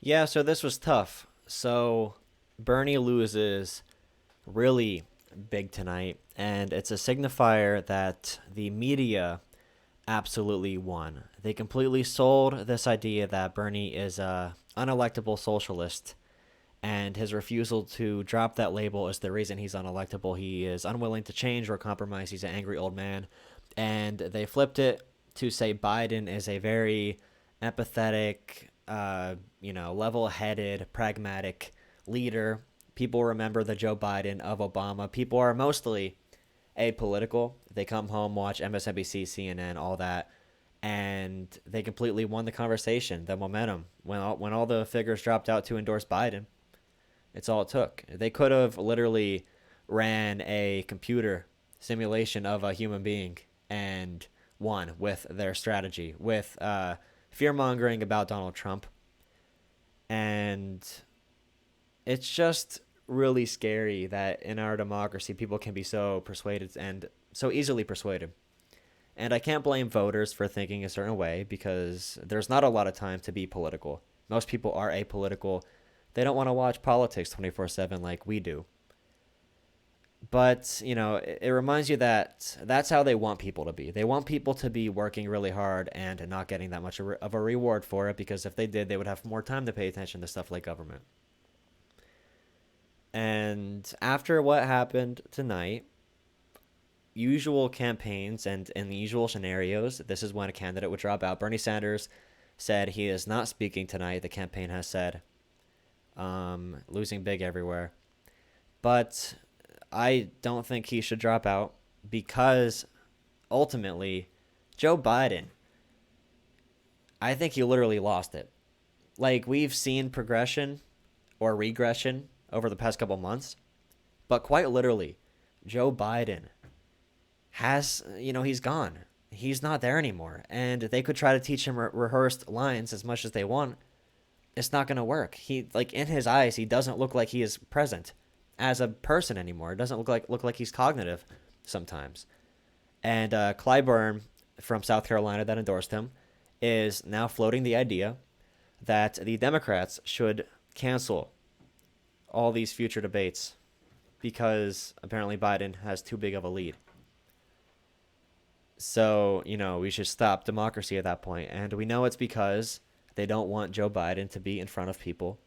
Yeah, so this was tough. So Bernie loses really big tonight, and it's a signifier that the media absolutely won. They completely sold this idea that Bernie is a unelectable socialist, and his refusal to drop that label is the reason he's unelectable. He is unwilling to change or compromise. He's an angry old man. And they flipped it to say Biden is a very empathetic, level headed, pragmatic leader. People remember the Joe Biden of Obama. People are mostly apolitical. They come home, watch MSNBC, CNN, all that, and they completely won the conversation, the momentum. When all the figures dropped out to endorse Biden, it's all it took. They could have literally ran a computer simulation of a human being and won with their strategy, with fear mongering about Donald Trump. And it's just really scary that in our democracy, people can be so persuaded and so easily persuaded. And I can't blame voters for thinking a certain way because there's not a lot of time to be political. Most people are apolitical. They don't want to watch politics 24/7 like we do. But, it reminds you that that's how they want people to be. They want people to be working really hard and not getting that much of a reward for it, because if they did, they would have more time to pay attention to stuff like government. And after what happened tonight, usual campaigns and in the usual scenarios, this is when a candidate would drop out. Bernie Sanders said he is not speaking tonight, the campaign has said. Losing big everywhere. But I don't think he should drop out because ultimately, Joe Biden, I think he literally lost it. Like, we've seen progression or regression over the past couple months, but quite literally, Joe Biden he's gone. He's not there anymore. And they could try to teach him rehearsed lines as much as they want. It's not going to work. In his eyes, he doesn't look like he is present as a person anymore. It doesn't look like he's cognitive sometimes. And Clyburn from South Carolina that endorsed him is now floating the idea that the Democrats should cancel all these future debates because apparently Biden has too big of a lead. So, we should stop democracy at that point. And we know it's because they don't want Joe Biden to be in front of people.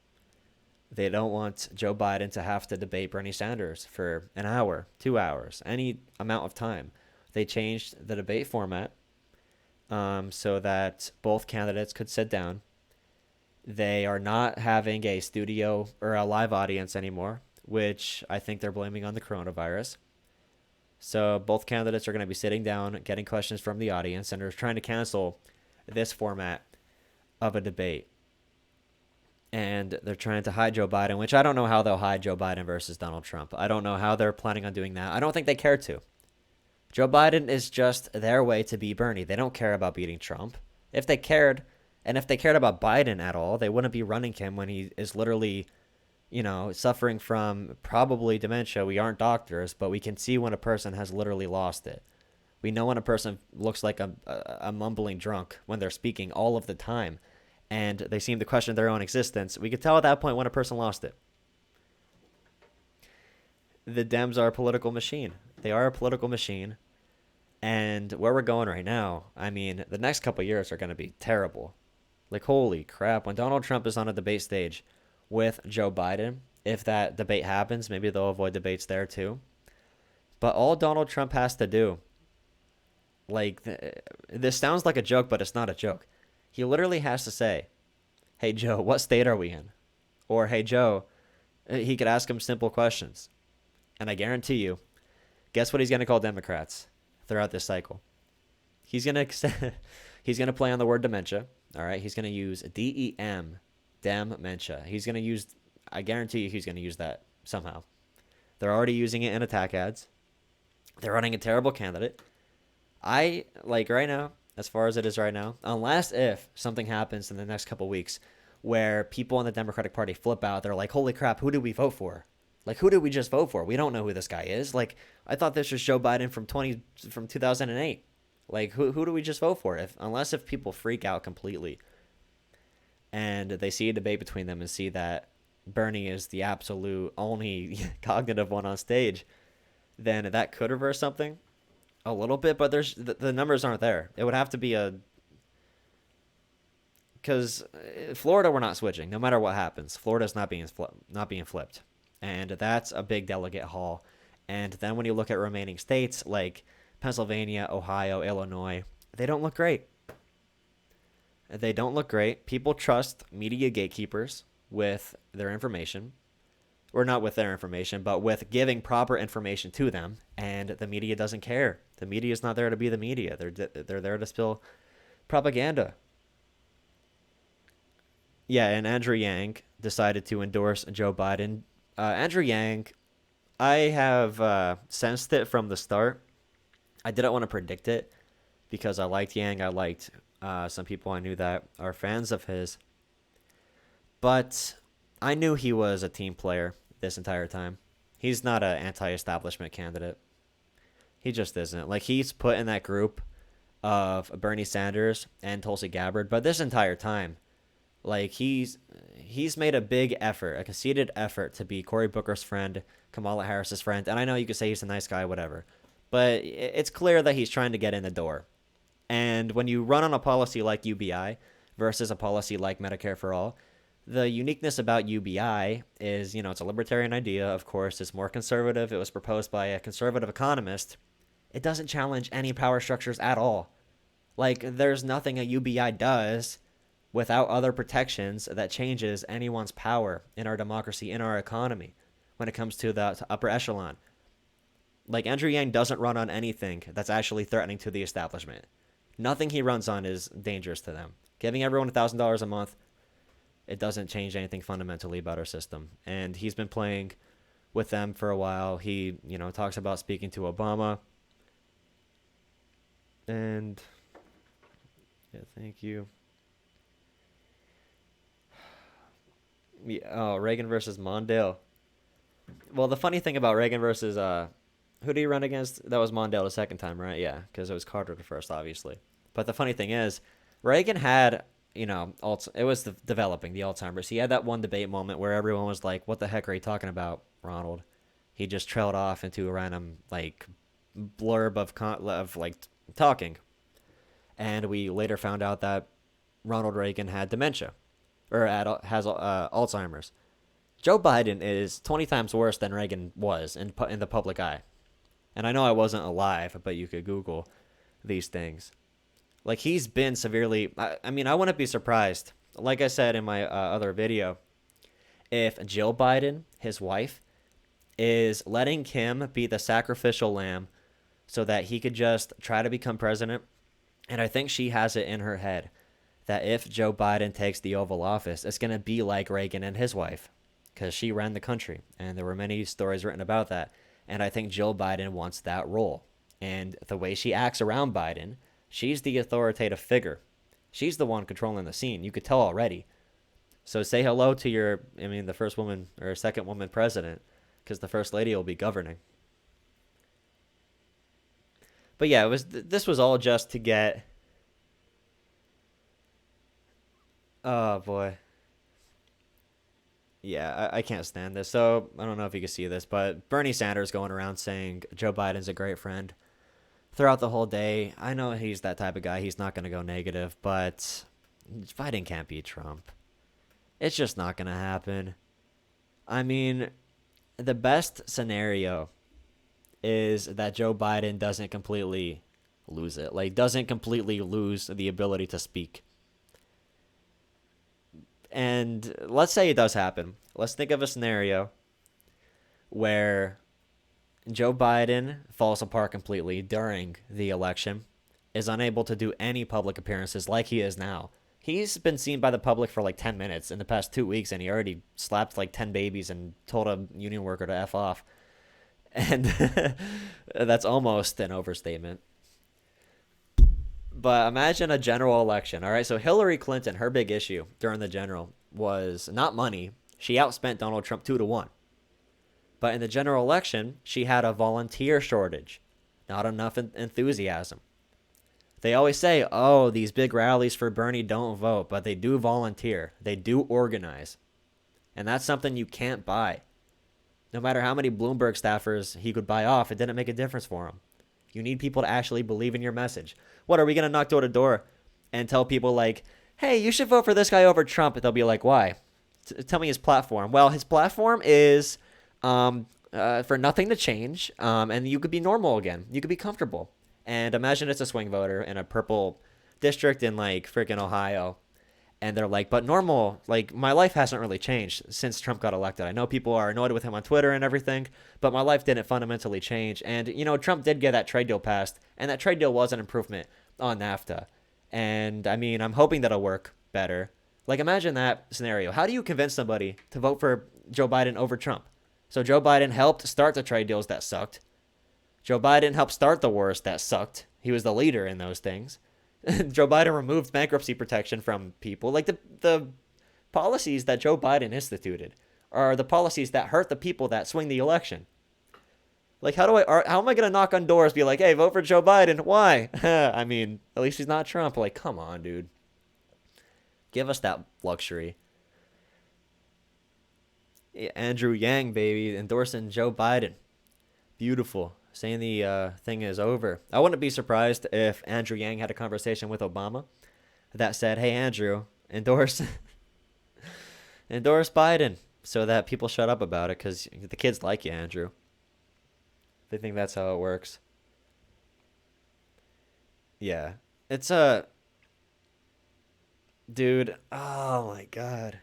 They don't want Joe Biden to have to debate Bernie Sanders for an hour, 2 hours, any amount of time. They changed the debate format so that both candidates could sit down. They are not having a studio or a live audience anymore, which I think they're blaming on the coronavirus. So both candidates are going to be sitting down, getting questions from the audience, and they're trying to cancel this format of a debate. And they're trying to hide Joe Biden, which I don't know how they'll hide Joe Biden versus Donald Trump. I don't know how they're planning on doing that. I don't think they care to. Joe Biden is just their way to be Bernie. They don't care about beating Trump. If they cared, and if they cared about Biden at all, they wouldn't be running him when he is literally, suffering from probably dementia. We aren't doctors, but we can see when a person has literally lost it. We know when a person looks like a mumbling drunk when they're speaking all of the time, and they seem to question their own existence. We could tell at that point when a person lost it. The Dems are a political machine. They are a political machine. And where we're going right now, I mean, the next couple of years are going to be terrible. Like, holy crap. When Donald Trump is on a debate stage with Joe Biden, if that debate happens, maybe they'll avoid debates there too. But all Donald Trump has to do, this sounds like a joke, but it's not a joke. He literally has to say, "Hey, Joe, what state are we in?" Or, "Hey, Joe," he could ask him simple questions. And I guarantee you, guess what he's going to call Democrats throughout this cycle? He's going to he's going to play on the word dementia. All right. He's going to use DEM, dementia. He's going to use, I guarantee you he's going to use that somehow. They're already using it in attack ads. They're running a terrible candidate. Right now, as far as it is right now, unless if something happens in the next couple weeks where people in the Democratic Party flip out, they're like, holy crap, who did we vote for? Who did we just vote for? We don't know who this guy is. I thought this was Joe Biden from 2008. Who do we just vote for? Unless if people freak out completely. and they see a debate between them and see that Bernie is the absolute only cognitive one on stage, then that could reverse something a little bit. But the numbers aren't there. It would have to be a because Florida, we're not switching no matter what happens. Florida's not being flipped, and that's a big delegate haul. And then when you look at remaining states like Pennsylvania, Ohio, Illinois, they don't look great. They don't look great. People trust media gatekeepers with their information, or not with their information, but with giving proper information to them. And the media doesn't care. The media is not there to be the media. They're there to spill propaganda. Yeah, and Andrew Yang decided to endorse Joe Biden. Andrew Yang, I have sensed it from the start. I didn't want to predict it because I liked Yang. I liked some people I knew that are fans of his. But I knew he was a team player this entire time. He's not an anti-establishment candidate. He just isn't. Like, he's put in that group of Bernie Sanders and Tulsi Gabbard, but this entire time, like, he's made a big effort, a conceited effort to be Cory Booker's friend, Kamala Harris's friend. And I know you could say he's a nice guy, whatever, but it's clear that he's trying to get in the door. And when you run on a policy like UBI versus a policy like Medicare for All, the uniqueness about UBI is, it's a libertarian idea. Of course, it's more conservative. It was proposed by a conservative economist. It doesn't challenge any power structures at all. Like, there's nothing a UBI does without other protections that changes anyone's power in our democracy, in our economy, when it comes to the upper echelon. Like, Andrew Yang doesn't run on anything that's actually threatening to the establishment. Nothing he runs on is dangerous to them. Giving everyone $1,000 a month, it doesn't change anything fundamentally about our system. And he's been playing with them for a while. He, talks about speaking to Obama. And, yeah, thank you. Yeah, oh, Reagan versus Mondale. Well, the funny thing about Reagan versus, who did he run against? That was Mondale the second time, right? Yeah, because it was Carter the first, obviously. But the funny thing is, Reagan had, it was developing the Alzheimer's. He had that one debate moment where everyone was like, "What the heck are you talking about, Ronald?" He just trailed off into a random blurb of talking, and we later found out that Ronald Reagan had dementia, or has Alzheimer's. Joe Biden is 20 times worse than Reagan was in the public eye. And I know I wasn't alive, but you could Google these things. Like, he's been severely... I mean, I wouldn't be surprised, like I said in my other video, if Jill Biden, his wife, is letting Kim be the sacrificial lamb so that he could just try to become president. And I think she has it in her head that if Joe Biden takes the Oval Office, it's going to be like Reagan and his wife, because she ran the country, and there were many stories written about that. And I think Jill Biden wants that role. And the way she acts around Biden, she's the authoritative figure. She's the one controlling the scene. You could tell already. So say hello to the first woman or second woman president, because the first lady will be governing. But yeah, this was all just to get... Oh, boy. Yeah, I can't stand this. So, I don't know if you can see this, but Bernie Sanders going around saying Joe Biden's a great friend throughout the whole day. I know he's that type of guy. He's not going to go negative, but Biden can't beat Trump. It's just not going to happen. I mean, the best scenario is that Joe Biden doesn't completely lose it. Like, doesn't completely lose the ability to speak. And let's say it does happen. Let's think of a scenario where Joe Biden falls apart completely during the election, is unable to do any public appearances like he is now. He's been seen by the public for 10 minutes in the past 2 weeks, and he already slapped 10 babies and told a union worker to F off. And that's almost an overstatement. But imagine a general election. All right, so Hillary Clinton, her big issue during the general was not money. She outspent Donald Trump 2-1. But in the general election, she had a volunteer shortage, not enough enthusiasm. They always say, oh, these big rallies for Bernie don't vote, but they do volunteer. They do organize. And that's something you can't buy. No matter how many Bloomberg staffers he could buy off, it didn't make a difference for him. You need people to actually believe in your message. What, are we going to knock door to door and tell people like, hey, you should vote for this guy over Trump? They'll be like, why? Tell me his platform. Well, his platform is for nothing to change, and you could be normal again. You could be comfortable. And imagine it's a swing voter in a purple district in like freaking Ohio, and they're like, but normal, like my life hasn't really changed since Trump got elected. I know people are annoyed with him on Twitter and everything, but my life didn't fundamentally change. And, you know, Trump did get that trade deal passed, and that trade deal was an improvement on NAFTA. And I mean, I'm hoping that'll work better. Like, imagine that scenario. How do you convince somebody to vote for Joe Biden over Trump? So Joe Biden helped start the trade deals that sucked. Joe Biden helped start the wars that sucked. He was the leader in those things. Joe Biden removed bankruptcy protection from people. Like the policies that Joe Biden instituted are the policies that hurt the people that swing the election. Like how am I gonna knock on doors, be like, hey, vote for Joe Biden? Why? I mean, at least he's not Trump. Like, come on, dude. Give us that luxury. Yeah, Andrew Yang, baby, endorsing Joe Biden. Beautiful. Saying the thing is over. I wouldn't be surprised if Andrew Yang had a conversation with Obama that said, hey, Andrew, endorse endorse Biden, so that people shut up about it, because the kids like you, Andrew. They think that's how it works. Yeah. It's a... Dude, oh my god.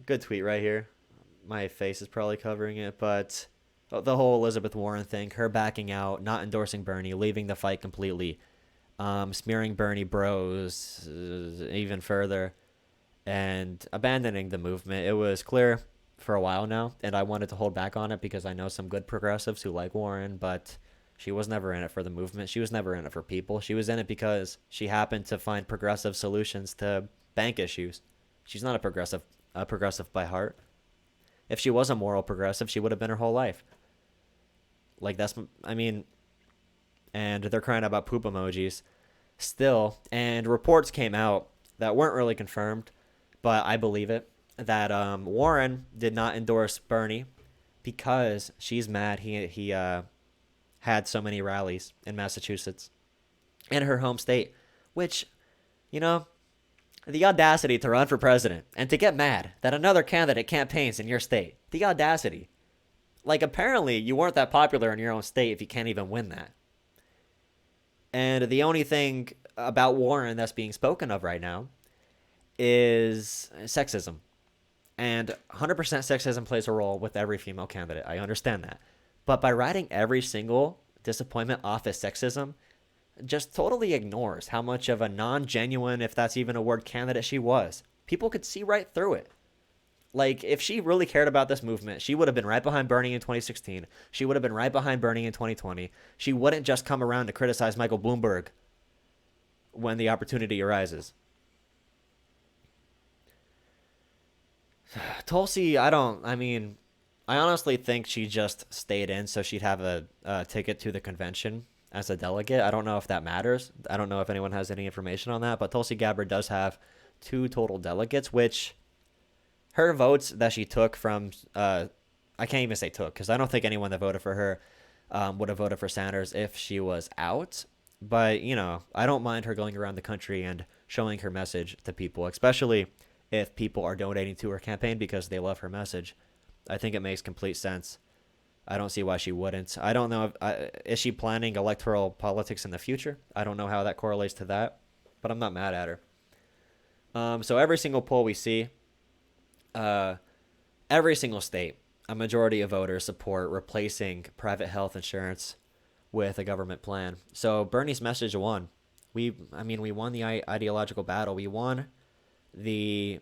Good tweet right here. My face is probably covering it, but the whole Elizabeth Warren thing, her backing out, not endorsing Bernie, leaving the fight completely, smearing Bernie bros even further, and abandoning the movement. It was clear for a while now, and I wanted to hold back on it because I know some good progressives who like Warren, but she was never in it for the movement. She was never in it for people. She was in it because she happened to find progressive solutions to bank issues. She's not a progressive by heart. If she was a moral progressive, she would have been her whole life. Like, that's, I mean, and they're crying about poop emojis still. And reports came out that weren't really confirmed, but I believe it, that Warren did not endorse Bernie because she's mad he had so many rallies in Massachusetts, in her home state, which, you know, the audacity to run for president and to get mad that another candidate campaigns in your state. The audacity. Like, apparently you weren't that popular in your own state if you can't even win that. And the only thing about Warren that's being spoken of right now is sexism. And 100% sexism plays a role with every female candidate. I understand that. But by writing every single disappointment off as sexism, just totally ignores how much of a non-genuine, if that's even a word, candidate she was. People could see right through it. Like, if she really cared about this movement, she would have been right behind Bernie in 2016. She would have been right behind Bernie in 2020. She wouldn't just come around to criticize Michael Bloomberg when the opportunity arises. Tulsi, I honestly think she just stayed in so she'd have a ticket to the convention as a delegate. I don't know if that matters. I don't know if anyone has any information on that, but Tulsi Gabbard does have 2 total delegates, which her votes that she took from, I can't even say took, because I don't think anyone that voted for her would have voted for Sanders if she was out. But, you know, I don't mind her going around the country and showing her message to people, especially if people are donating to her campaign because they love her message. I think it makes complete sense. I don't see why she wouldn't. I don't know is she planning electoral politics in the future? I don't know how that correlates to that, but I'm not mad at her. So every single poll we see, every single state, a majority of voters support replacing private health insurance with a government plan. So Bernie's message won. We won the ideological battle. We won the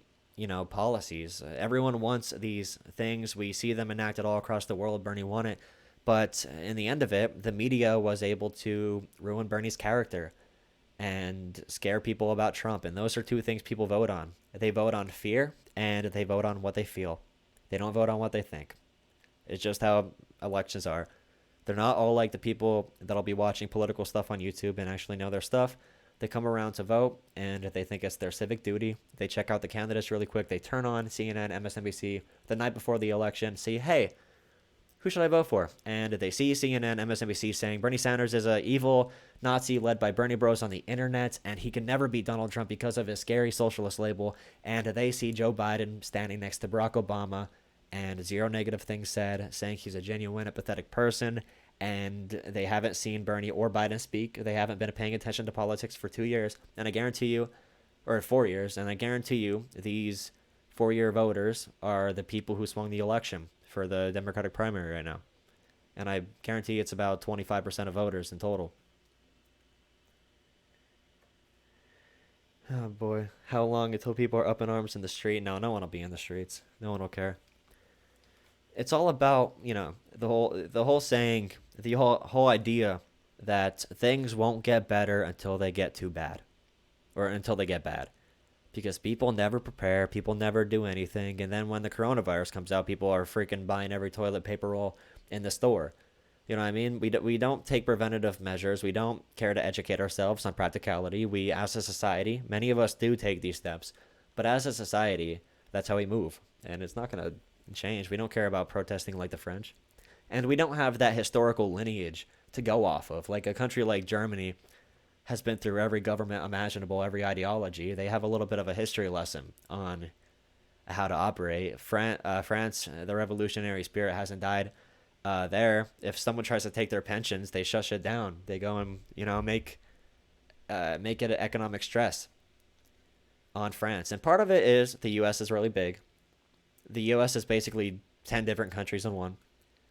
policies. Everyone wants these things. We see them enacted all across the world. Bernie won it. But in the end of it, the media was able to ruin Bernie's character and scare people about Trump. And those are 2 things people vote on. They vote on fear and they vote on what they feel. They don't vote on what they think. It's just how elections are. They're not all like the people that'll be watching political stuff on YouTube and actually know their stuff. They come around to vote, and if they think it's their civic duty, they check out the candidates really quick. They turn on CNN, MSNBC the night before the election, see, hey, who should I vote for? And they see CNN, MSNBC saying Bernie Sanders is a evil Nazi led by Bernie Bros on the internet, and he can never beat Donald Trump because of his scary socialist label. And they see Joe Biden standing next to Barack Obama, and zero negative things said, saying he's a genuine, empathetic person. And they haven't seen Bernie or Biden speak. They haven't been paying attention to politics for 2 years. And I guarantee you, or 4 years, and I guarantee you, these 4-year voters are the people who swung the election for the Democratic primary right now. And I guarantee it's about 25% of voters in total. Oh boy, how long until people are up in arms in the street? No, no one will be in the streets. No one will care. It's all about, the whole saying, the whole idea that things won't get better until they get too bad, or until they get bad, because people never prepare, people never do anything, and then when the coronavirus comes out, people are freaking buying every toilet paper roll in the store. You know what I mean? We don't take preventative measures. We don't care to educate ourselves on practicality. We, as a society, many of us do take these steps, but as a society, that's how we move, and it's not going to change. We don't care about protesting like the French, and we don't have that historical lineage to go off of. Like a country like Germany has been through every government imaginable, every ideology. They have a little bit of a history lesson on how to operate. France, the revolutionary spirit hasn't died there. If someone tries to take their pensions, they shush it down. They go and make it an economic stress on France. And part of it is the U.S. is really big. The U.S. is basically 10 different countries in one.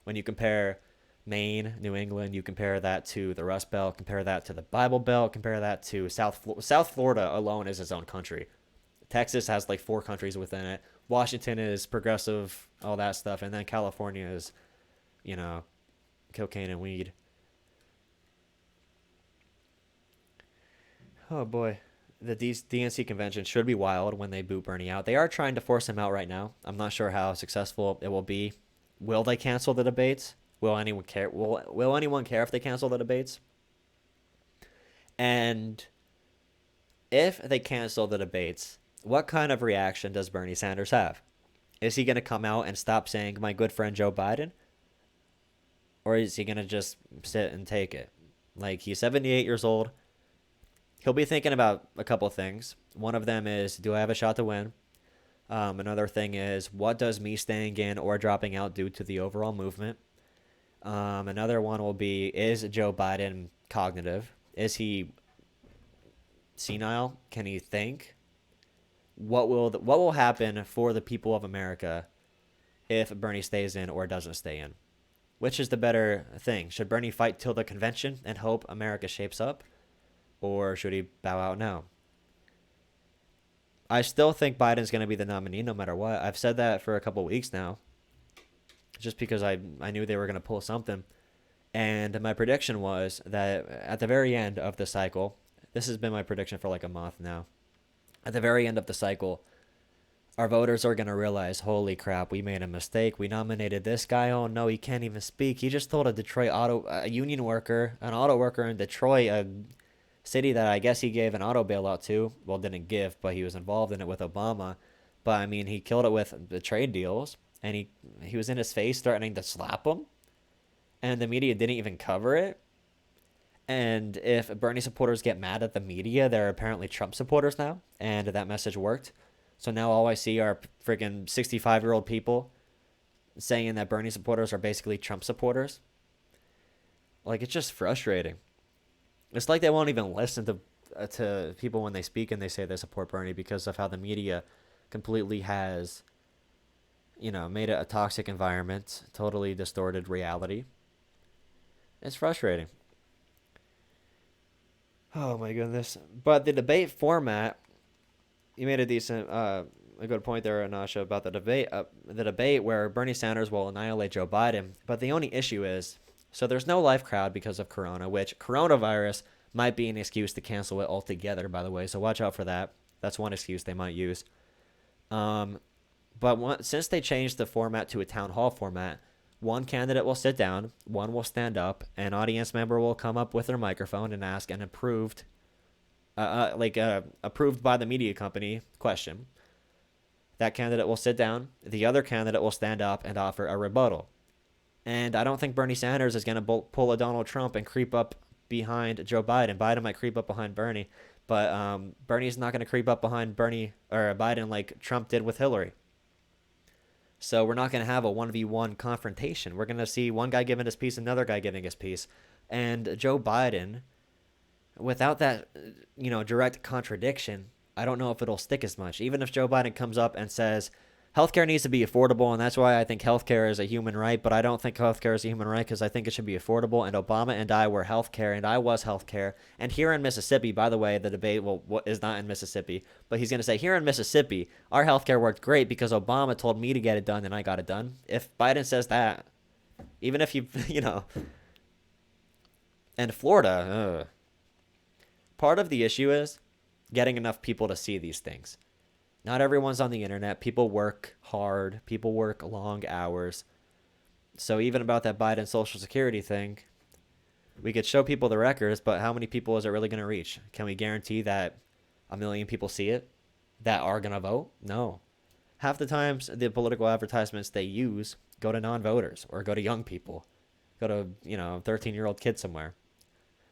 When you compare Maine, New England, you compare that to the Rust Belt, compare that to the Bible Belt, compare that to South Florida alone is its own country. Texas has like 4 countries within it. Washington is progressive, all that stuff, and then California is, cocaine and weed. Oh boy. The DNC convention should be wild when they boot Bernie out. They are trying to force him out right now. I'm not sure how successful it will be. Will they cancel the debates? Will anyone care? Will anyone care if they cancel the debates? And if they cancel the debates, what kind of reaction does Bernie Sanders have? Is he going to come out and stop saying my good friend Joe Biden? Or is he going to just sit and take it? Like, he's 78 years old. He'll be thinking about a couple things. One of them is, do I have a shot to win? Another thing is, what does me staying in or dropping out do to the overall movement? Another one will be, is Joe Biden cognitive? Is he senile? Can he think? What will happen for the people of America if Bernie stays in or doesn't stay in? Which is the better thing? Should Bernie fight till the convention and hope America shapes up? Or should he bow out now? I still think Biden's going to be the nominee no matter what. I've said that for a couple weeks now. Just because I knew they were going to pull something. And my prediction was that at the very end of the cycle, this has been my prediction for like a month now. At the very end of the cycle, our voters are going to realize, holy crap, we made a mistake. We nominated this guy. Oh no, he can't even speak. He just told a union worker, an auto worker in Detroit, a city that I guess he gave an auto bailout to. Well, didn't give, but he was involved in it with Obama. But I mean, he killed it with the trade deals, and he was in his face threatening to slap him, and the media didn't even cover it. And if Bernie supporters get mad at the media, they're apparently Trump supporters now, and that message worked. So now all I see are freaking 65-year-old people saying that Bernie supporters are basically Trump supporters. Like, it's just frustrating. It's like they won't even listen to people when they speak and they say they support Bernie because of how the media completely has, made it a toxic environment, totally distorted reality. It's frustrating. Oh my goodness. But the debate format, you made a good point there, Anasha, about the debate where Bernie Sanders will annihilate Joe Biden. But the only issue is, so there's no live crowd because of Corona, which coronavirus might be an excuse to cancel it altogether, by the way. So watch out for that. That's one excuse they might use. But since they changed the format to a town hall format, One candidate will sit down, one will stand up, an audience member will come up with their microphone and ask an approved by the media company question. That candidate will sit down. The other candidate will stand up and offer a rebuttal. And I don't think Bernie Sanders is going to pull a Donald Trump and creep up behind Joe Biden. Biden might creep up behind Bernie, but Bernie's not going to creep up behind Bernie or Biden like Trump did with Hillary. So we're not going to have a 1v1 confrontation. We're going to see one guy giving his piece, another guy giving his piece. And Joe Biden, without that, direct contradiction, I don't know if it'll stick as much. Even if Joe Biden comes up and says, healthcare needs to be affordable, and that's why I think healthcare is a human right, but I don't think healthcare is a human right because I think it should be affordable, and Obama and I were healthcare, and I was healthcare. And here in Mississippi, by the way, the debate is not in Mississippi, but he's going to say, here in Mississippi, our healthcare worked great because Obama told me to get it done, and I got it done. If Biden says that, even if you, and Florida, part of the issue is getting enough people to see these things. Not everyone's on the internet. People work hard. People work long hours. So even about that Biden Social Security thing, we could show people the records, but how many people is it really going to reach? Can we guarantee that 1 million people see it that are going to vote? No. Half the times, the political advertisements they use go to non-voters or go to young people, go to, 13-year-old kids somewhere.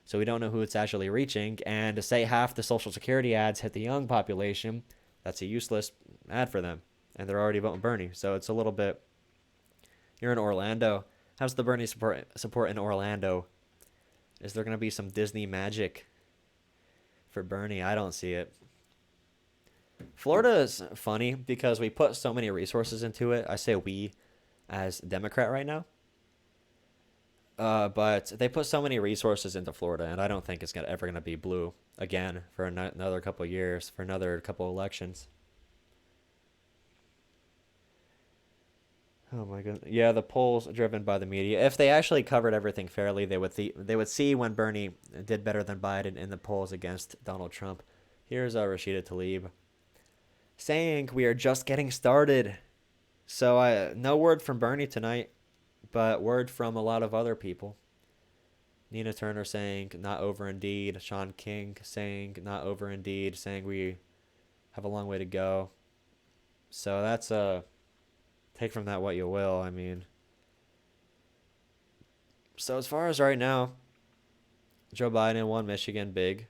So we don't know who it's actually reaching. And to say half the Social Security ads hit the young population, that's a useless ad for them. And they're already voting Bernie. So it's a little bit... You're in Orlando. How's the Bernie support in Orlando? Is there going to be some Disney magic for Bernie? I don't see it. Florida is funny because we put so many resources into it. I say we as Democrat right now. But they put so many resources into Florida, and I don't think it's ever going to be blue again for another couple of years, for another couple of elections. Oh my goodness. Yeah, the polls driven by the media. If they actually covered everything fairly, they would see when Bernie did better than Biden in the polls against Donald Trump. Here's Rashida Tlaib saying we are just getting started. So no word from Bernie tonight, but word from a lot of other people. Nina Turner saying not over indeed. Sean King saying not over indeed, saying we have a long way to go. So that's take from that what you will. I mean, so as far as right now, Joe Biden won Michigan big.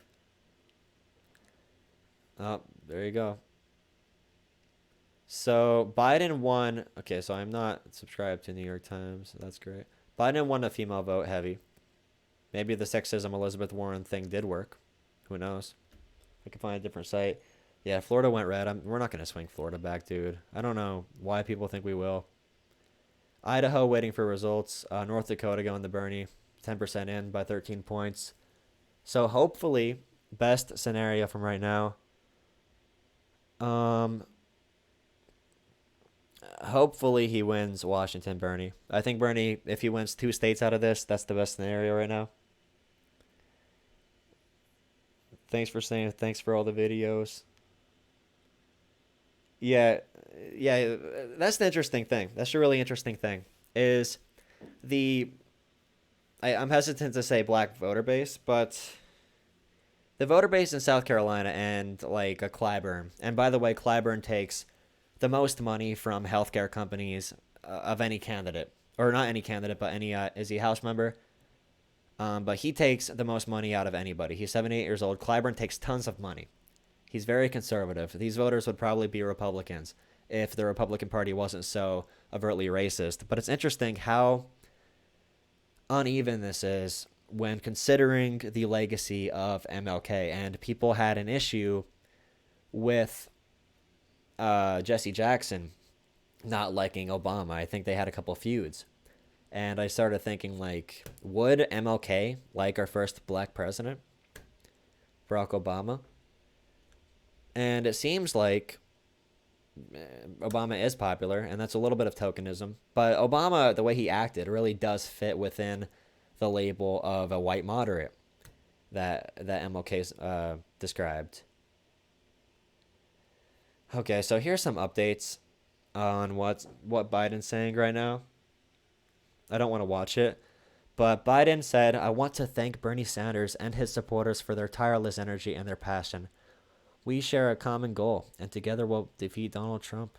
Oh, there you go. So Biden won. Okay, so I'm not subscribed to New York Times. So that's great. Biden won a female vote heavy. Maybe the sexism Elizabeth Warren thing did work. Who knows? I can find a different site. Yeah, Florida went red. We're not going to swing Florida back, dude. I don't know why people think we will. Idaho waiting for results. North Dakota going to Bernie. 10% in by 13 points. So hopefully, best scenario from right now. Hopefully he wins Washington, Bernie. I think Bernie, if he wins 2 states out of this, that's the best scenario right now. Thanks for saying. Thanks for all the videos. Yeah, yeah. That's the interesting thing. That's a really interesting thing. Is the I'm hesitant to say black voter base, but the voter base in South Carolina and like a Clyburn. And by the way, Clyburn takes the most money from healthcare companies of any candidate, or not any candidate, but any is he a House member? But he takes the most money out of anybody. He's 78 years old. Clyburn takes tons of money. He's very conservative. These voters would probably be Republicans if the Republican Party wasn't so overtly racist. But it's interesting how uneven this is when considering the legacy of MLK. And people had an issue with Jesse Jackson not liking Obama. I think they had a couple feuds. And I started thinking, like, would MLK like our first black president, Barack Obama? And it seems like Obama is popular, and that's a little bit of tokenism. But Obama, the way he acted, really does fit within the label of a white moderate that MLK's described. Okay, so here's some updates on what Biden's saying right now. I don't want to watch it. But Biden said, I want to thank Bernie Sanders and his supporters for their tireless energy and their passion. We share a common goal, and together we'll defeat Donald Trump.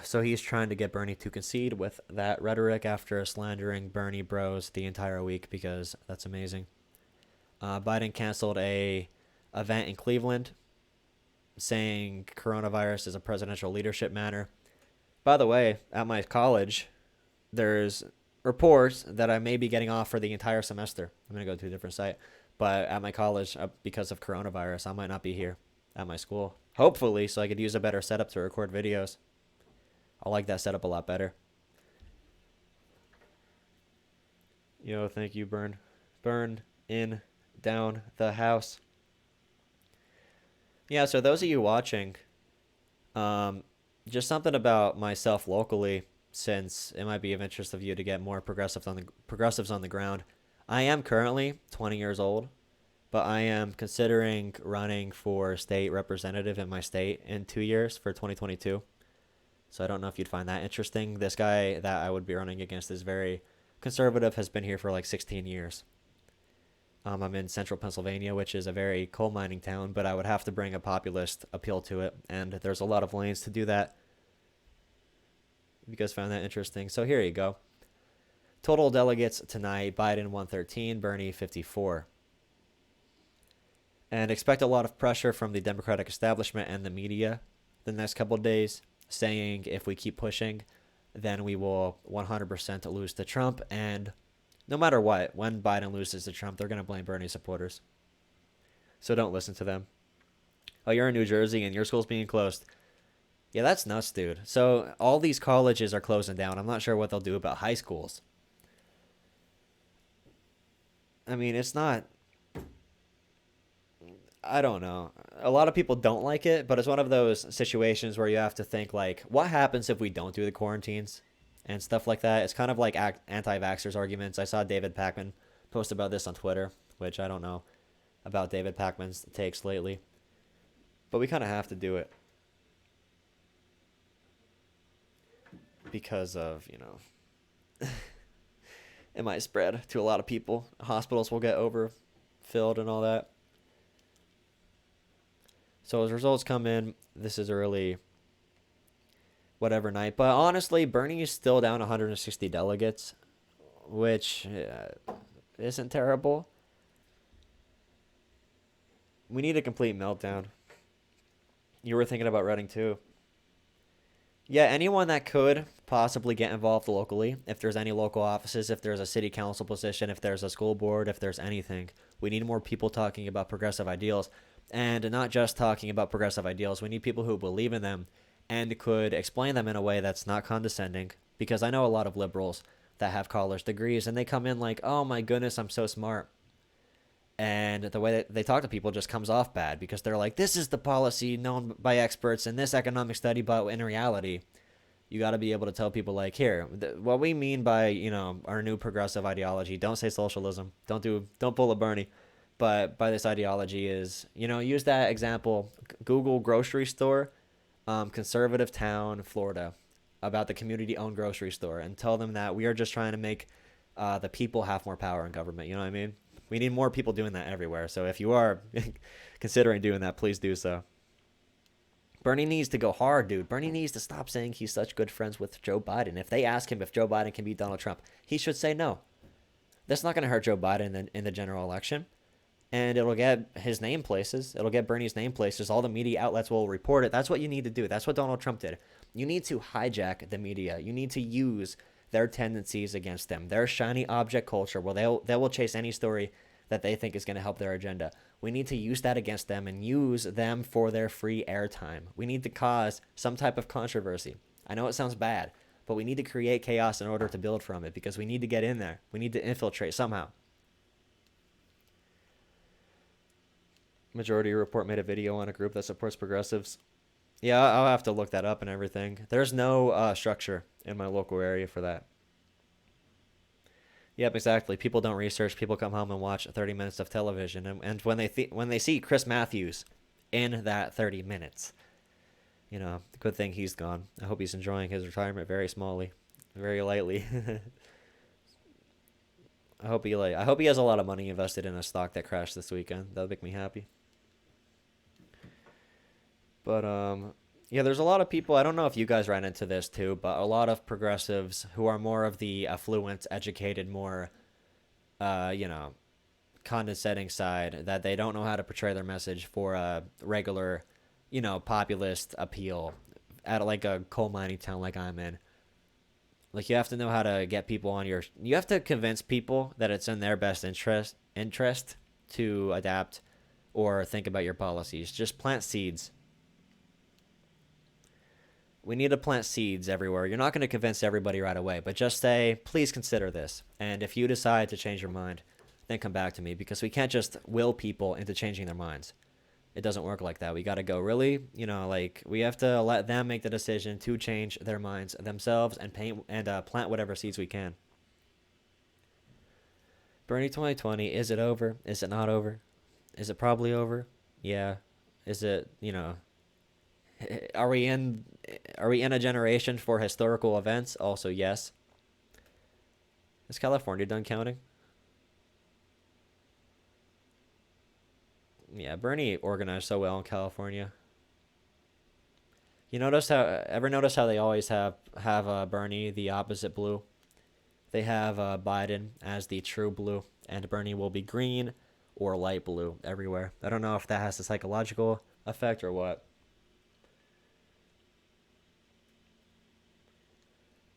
So he's trying to get Bernie to concede with that rhetoric after slandering Bernie bros the entire week because that's amazing. Biden canceled a event in Cleveland saying coronavirus is a presidential leadership matter. By the way, at my college, there's reports that I may be getting off for the entire semester. I'm going to go to a different site. But at my college, because of coronavirus, I might not be here at my school. Hopefully, so I could use a better setup to record videos. I like that setup a lot better. Yo, thank you, Burn. Burn in down the house. Yeah, so those of you watching, just something about myself locally, since it might be of interest of you to get more progressives on the ground. I am currently 20 years old, but I am considering running for state representative in my state in 2 years for 2022. So I don't know if you'd find that interesting. This guy that I would be running against is very conservative, has been here for like 16 years. I'm in central Pennsylvania, which is a very coal mining town, but I would have to bring a populist appeal to it, and there's a lot of lanes to do that. You guys found that interesting. So here you go. Total delegates tonight, Biden 113, Bernie 54. And expect a lot of pressure from the Democratic establishment and the media the next couple of days, saying if we keep pushing, then we will 100% lose to Trump. And no matter what, when Biden loses to Trump, they're going to blame Bernie supporters. So don't listen to them. Oh, you're in New Jersey and your school's being closed. Yeah, that's nuts, dude. So all these colleges are closing down. I'm not sure what they'll do about high schools. I mean, it's not... I don't know. A lot of people don't like it, but it's one of those situations where you have to think, like, what happens if we don't do the quarantines and stuff like that? It's kind of like anti-vaxxers arguments. I saw David Pakman post about this on Twitter, which I don't know about David Pakman's takes lately. But we kind of have to do it. Because of, it might spread to a lot of people. Hospitals will get overfilled and all that. So as results come in, this is early whatever night. But honestly, Bernie is still down 160 delegates, which isn't terrible. We need a complete meltdown. You were thinking about running too. Yeah, anyone that could possibly get involved locally, if there's any local offices, if there's a city council position, if there's a school board, if there's anything. We need more people talking about progressive ideals. And not just talking about progressive ideals. We need people who believe in them and could explain them in a way that's not condescending. Because I know a lot of liberals that have college degrees, and they come in like, oh my goodness, I'm so smart. And the way that they talk to people just comes off bad because they're like, this is the policy known by experts in this economic study, but in reality, you got to be able to tell people like, here, what we mean by, our new progressive ideology, don't say socialism, don't pull a Bernie. But by this ideology is, use that example, Google grocery store, conservative town, Florida, about the community-owned grocery store, and tell them that we are just trying to make the people have more power in government. You know what I mean? We need more people doing that everywhere. So if you are considering doing that, please do so. Bernie needs to go hard, dude. Bernie needs to stop saying he's such good friends with Joe Biden. If they ask him if Joe Biden can beat Donald Trump, he should say no. That's not going to hurt Joe Biden in the general election. And it'll get his name places. It'll get Bernie's name places. All the media outlets will report it. That's what you need to do. That's what Donald Trump did. You need to hijack the media. You need to use their tendencies against them. Their shiny object culture. Well, they will chase any story that they think is going to help their agenda. We need to use that against them and use them for their free airtime. We need to cause some type of controversy. I know it sounds bad, but we need to create chaos in order to build from it because we need to get in there. We need to infiltrate somehow. Majority Report made a video on a group that supports progressives. Yeah, I'll have to look that up and everything. There's no structure in my local area for that. Yep, exactly. People don't research. People come home and watch 30 minutes of television. And when they see Chris Matthews in that 30 minutes, Good thing he's gone. I hope he's enjoying his retirement very smallly, very lightly. I hope he has a lot of money invested in a stock that crashed this weekend. That would make me happy. But yeah, there's a lot of people. I don't know if you guys ran into this too, but a lot of progressives who are more of the affluent, educated, more uh, you know, condescending side that they don't know how to portray their message for a regular, populist appeal at like a coal mining town like I'm in. Like you have to know how to get people on your. You have to convince people that it's in their best interest to adapt or think about your policies. Just plant seeds. We need to plant seeds everywhere. You're not going to convince everybody right away, but just say, please consider this. And if you decide to change your mind, then come back to me because we can't just will people into changing their minds. It doesn't work like that. We got to go really, like we have to let them make the decision to change their minds themselves and paint and plant whatever seeds we can. Bernie 2020, is it over? Is it not over? Is it probably over? Yeah. Is it, are we in are we in a generation for historical events? Also, yes. Is California done counting? Yeah, Bernie organized so well in California. Notice how they always have Bernie the opposite blue? They have Biden as the true blue, and Bernie will be green or light blue everywhere. I don't know if that has a psychological effect or what.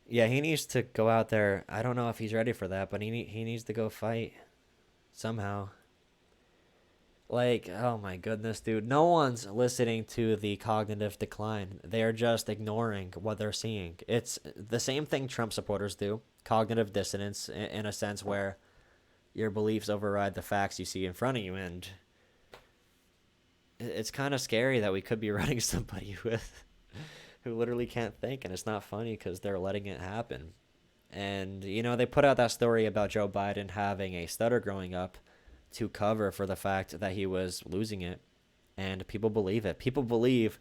Yeah, he needs to go out there. I don't know if he's ready for that, but he needs to go fight somehow. Like, oh my goodness, dude. No one's listening to the cognitive decline. They are just ignoring what they're seeing. It's the same thing Trump supporters do. Cognitive dissonance in a sense where your beliefs override the facts you see in front of you, and it's kind of scary that we could be running somebody with who literally can't think, and it's not funny because they're letting it happen. And they put out that story about Joe Biden having a stutter growing up to cover for the fact that he was losing it, and people believe it. People believe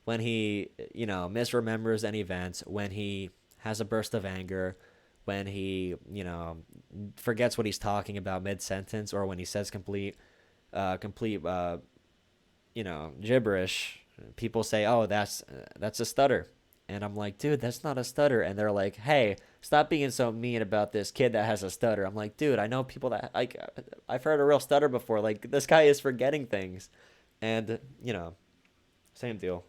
when he misremembers an event, when he has a burst of anger, when he forgets what he's talking about mid sentence, or when he says complete gibberish. People say, "Oh, that's a stutter," and I'm like, "Dude, that's not a stutter." And they're like, "Hey, stop being so mean about this kid that has a stutter." I'm like, "Dude, I know people that like I've heard a real stutter before. Like this guy is forgetting things," and same deal.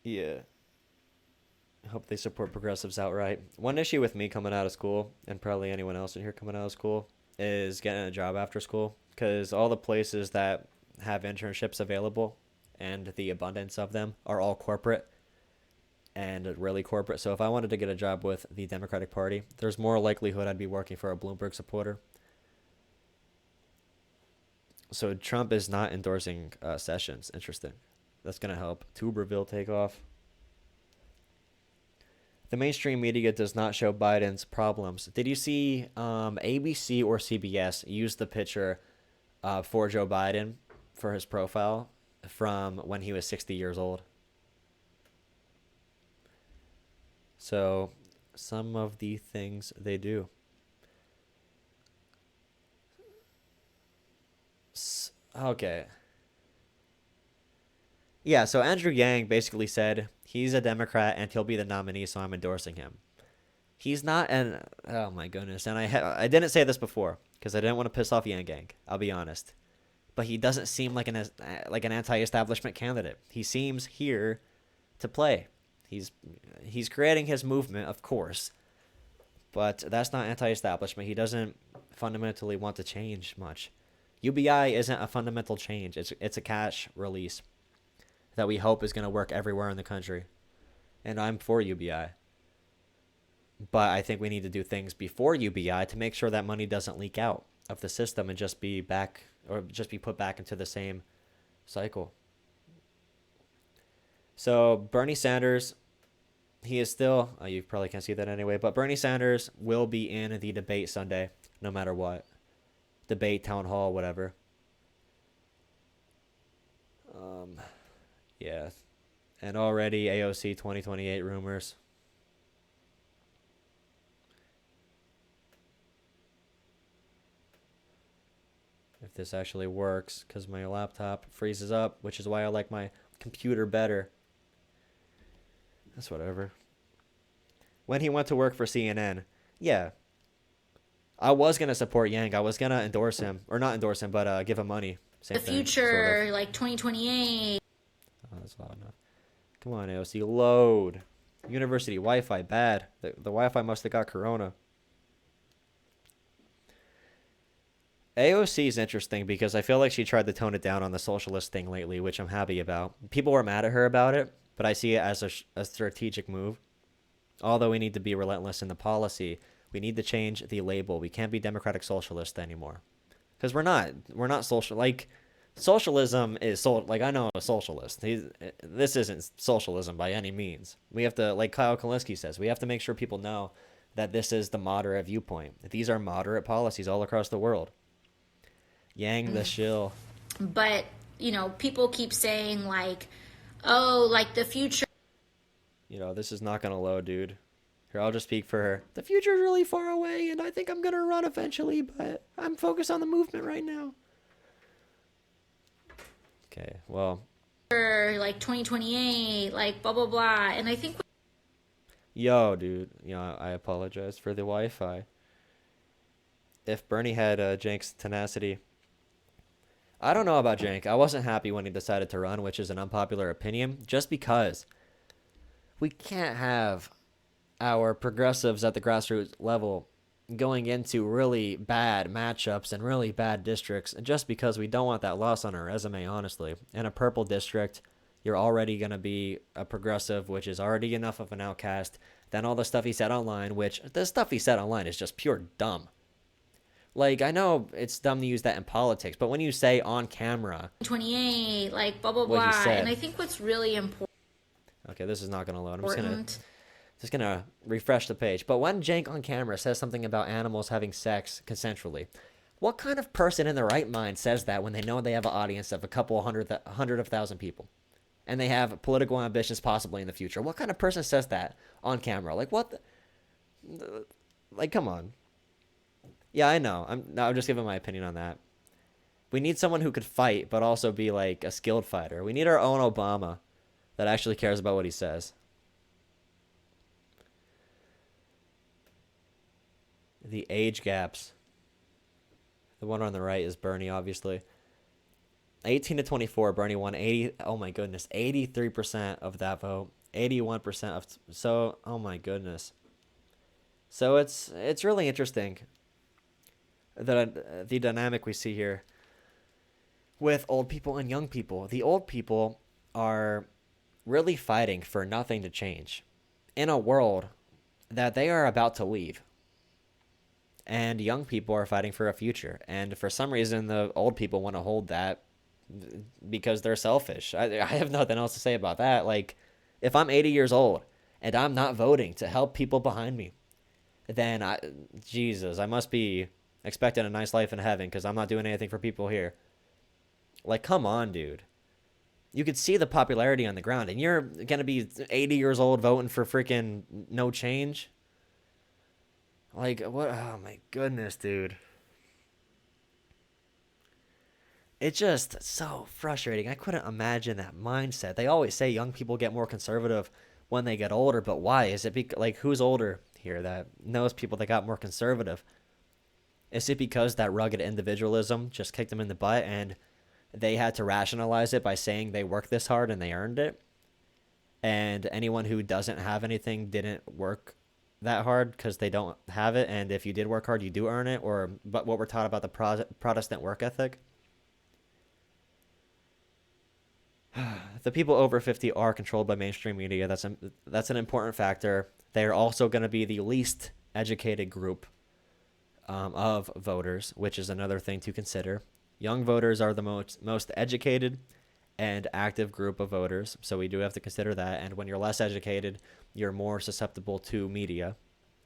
Yeah. I hope they support progressives outright. One issue with me coming out of school, and probably anyone else in here coming out of school, is getting a job after school. Because all the places that have internships available and the abundance of them are all corporate and really corporate. So if I wanted to get a job with the Democratic Party, there's more likelihood I'd be working for a Bloomberg supporter. So Trump is not endorsing Sessions. Interesting. That's going to help Tuberville take off. The mainstream media does not show Biden's problems. Did you see ABC or CBS use the picture for Joe Biden for his profile from when he was 60 years old? So, some of the things they do. Okay. Yeah, so Andrew Yang basically said he's a Democrat and he'll be the nominee, so I'm endorsing him. He's not an. Oh my goodness. And I didn't say this before because I didn't want to piss off Yang Gang. I'll be honest. But he doesn't seem like an anti-establishment candidate. He seems here to play. He's he's creating his movement, of course, but that's not anti-establishment. He doesn't fundamentally want to change much. UBI isn't a fundamental change. It's a cash release that we hope is going to work everywhere in the country. And I'm for UBI. But I think we need to do things before UBI to make sure that money doesn't leak out of the system and just be put back into the same cycle. So Bernie Sanders, he is still, you probably can't see that anyway, but Bernie Sanders will be in the debate Sunday, no matter what. Debate, town hall, whatever. Um, yeah. And already AOC 2028 rumors. If this actually works, because my laptop freezes up, which is why I like my computer better. That's whatever. When he went to work for CNN, yeah, I was gonna support Yang. I was gonna endorse him, or not endorse him, but give him money. The Same thing, sort of. future, like 2028. Oh, that's loud enough. Come on, AOC, load. University Wi-Fi bad. The Wi-Fi must have got Corona. AOC is interesting because I feel like she tried to tone it down on the socialist thing lately, which I'm happy about. People were mad at her about it, but I see it as a strategic move. Although we need to be relentless in the policy, we need to change the label. We can't be democratic socialist anymore. Because we're not social. Like, socialism is like, I know a socialist. This isn't socialism by any means. We have to, like Kyle Kalinske says, we have to make sure people know that this is the moderate viewpoint. These are moderate policies all across the world. Yang the shill. But, people keep saying, like, oh, like the future. This is not gonna load, dude. Here, I'll just speak for her. The future's really far away, and I think I'm gonna run eventually, but I'm focused on the movement right now. Okay, well. Like 2028, like blah, blah, blah. And I think. Yo, dude. I apologize for the Wi-Fi. If Bernie had Jank's tenacity. I don't know about Jank. I wasn't happy when he decided to run, which is an unpopular opinion, just because we can't have our progressives at the grassroots level going into really bad matchups and really bad districts just because we don't want that loss on our resume, honestly. In a purple district, you're already going to be a progressive, which is already enough of an outcast. Then all the stuff he said online, which the stuff he said online is just pure dumb. Like, I know it's dumb to use that in politics, but when you say on camera 28, like blah, blah, what he blah. said. And I think what's really important. Okay, this is not going to load. I'm just gonna refresh the page. But when Jank on camera says something about animals having sex consensually, what kind of person in their right mind says that when they know they have an audience of a couple hundred of thousand people, and they have political ambitions possibly in the future? What kind of person says that on camera? Like, what? Like, come on. Yeah, I know. I'm just giving my opinion on that. We need someone who could fight, but also be like a skilled fighter. We need our own Obama that actually cares about what he says. The age gaps. The one on the right is Bernie, obviously. 18 to 24, Bernie won 80. Oh my goodness, 83% of that vote. 81% of. So, oh my goodness. So it's really interesting the dynamic we see here with old people and young people. The old people are really fighting for nothing to change in a world that they are about to leave. And young people are fighting for a future. And for some reason, the old people want to hold that because they're selfish. I have nothing else to say about that. Like, if I'm 80 years old and I'm not voting to help people behind me, then Jesus, I must be expecting a nice life in heaven because I'm not doing anything for people here. Like, come on, dude. You could see the popularity on the ground, and you're going to be 80 years old voting for freaking no change? Like, what? Oh, my goodness, dude. It's just so frustrating. I couldn't imagine that mindset. They always say young people get more conservative when they get older, but why? Is it like, who's older here that knows people that got more conservative? Is it because that rugged individualism just kicked them in the butt and they had to rationalize it by saying they worked this hard and they earned it? And anyone who doesn't have anything didn't work that hard because they don't have it, and if you did work hard, you do earn it? But what we're taught about the Protestant work ethic? The people over 50 are controlled by mainstream media. That's an important factor. They are also going to be the least educated group of voters, which is another thing to consider. Young voters are the most educated and active group of voters, so we do have to consider that. And when you're less educated, you're more susceptible to media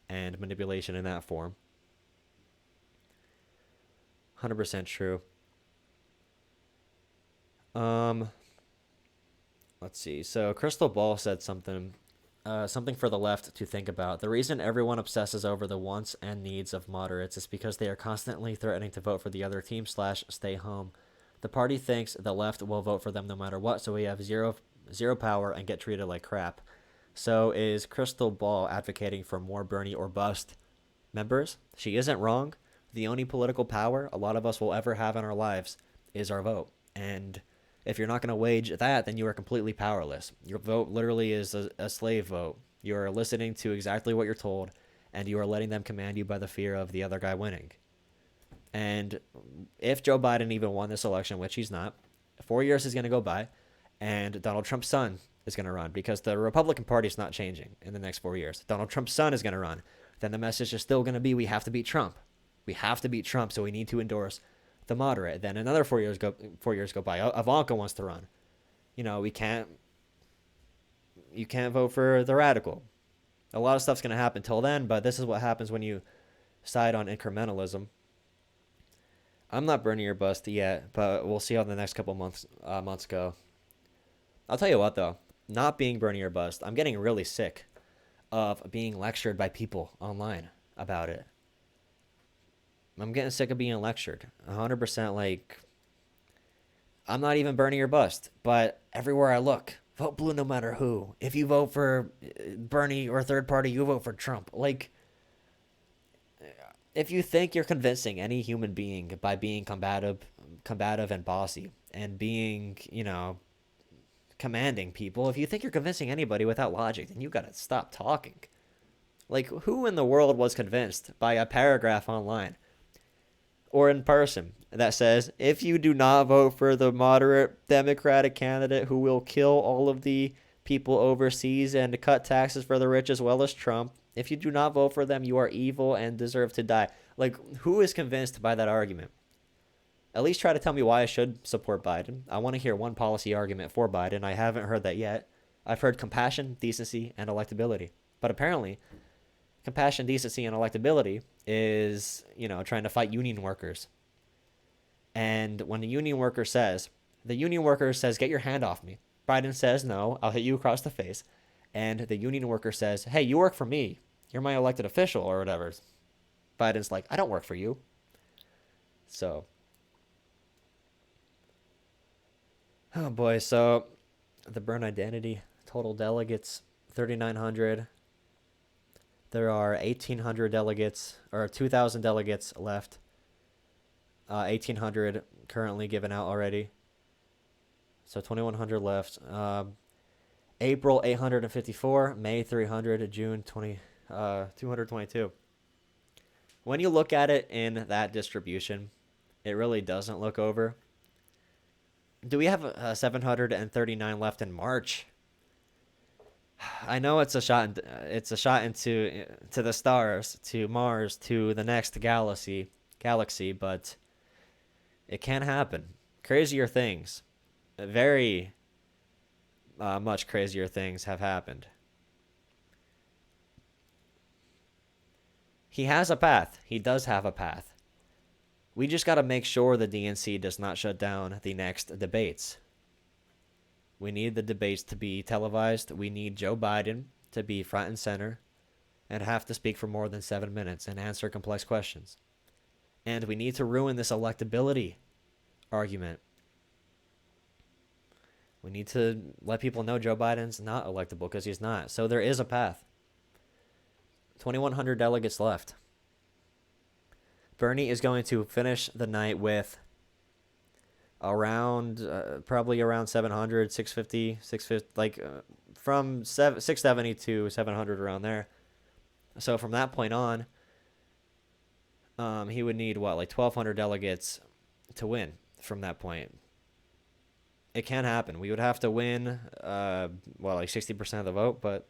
and manipulation in that form. 100% true. Let's see. So Crystal Ball said something for the left to think about. The reason everyone obsesses over the wants and needs of moderates is because they are constantly threatening to vote for the other team slash stay home. The party thinks the left will vote for them no matter what, so we have zero power and get treated like crap. So is Crystal Ball advocating for more Bernie or bust members? She isn't wrong. The only political power a lot of us will ever have in our lives is our vote. And if you're not going to wage that, then you are completely powerless. Your vote literally is a slave vote. You are listening to exactly what you're told, and you are letting them command you by the fear of the other guy winning. And if Joe Biden even won this election, which he's not, 4 years is going to go by, and Donald Trump's son is going to run because the Republican Party is not changing in the next 4 years. Donald Trump's son is going to run. Then the message is still going to be we have to beat Trump. We have to beat Trump, so we need to endorse the moderate. Then another 4 years go by. Ivanka wants to run. We can't. You can't vote for the radical. A lot of stuff's going to happen till then, but this is what happens when you side on incrementalism. I'm not Bernie or bust yet, but we'll see how the next couple months go. I'll tell you what though, not being Bernie or bust, I'm getting really sick of being lectured by people online about it. I'm getting sick of being lectured. 100% like I'm not even Bernie or bust, but everywhere I look, vote blue no matter who. If you vote for Bernie or third party, you vote for Trump. Like if you think you're convincing any human being by being combative and bossy and being, commanding people, if you think you're convincing anybody without logic, then you gotta stop talking. Like, who in the world was convinced by a paragraph online or in person that says, if you do not vote for the moderate Democratic candidate who will kill all of the people overseas and cut taxes for the rich as well as Trump, if you do not vote for them, you are evil and deserve to die. Like, who is convinced by that argument? At least try to tell me why I should support Biden. I want to hear one policy argument for Biden. I haven't heard that yet. I've heard compassion, decency, and electability. But apparently, compassion, decency, and electability is, trying to fight union workers. And when the union worker says, get your hand off me. Biden says, no, I'll hit you across the face. And the union worker says, hey, you work for me. You're my elected official or whatever. Biden's like, I don't work for you. So, oh boy. So, the Burn Identity total delegates 3,900. There are 1,800 delegates, or 2,000 delegates left. 1,800 currently given out already. So 2,100 left. April 854, May 300, June 222. When you look at it in that distribution, it really doesn't look over. Do we have 739 left in March? I know it's a shot. It's a shot into to the stars, to Mars, to the next galaxy, but it can happen. Crazier things, very much crazier things have happened. He has a path. He does have a path. We just got to make sure the DNC does not shut down the next debates. We need the debates to be televised. We need Joe Biden to be front and center and have to speak for more than 7 minutes and answer complex questions. And we need to ruin this electability argument. We need to let people know Joe Biden's not electable because he's not. So there is a path. 2,100 delegates left. Bernie is going to finish the night with probably around 700, 650, 650, from 670 to 700 around there. So from that point on, he would need 1,200 delegates to win from that point. It can happen. We would have to win 60% of the vote, but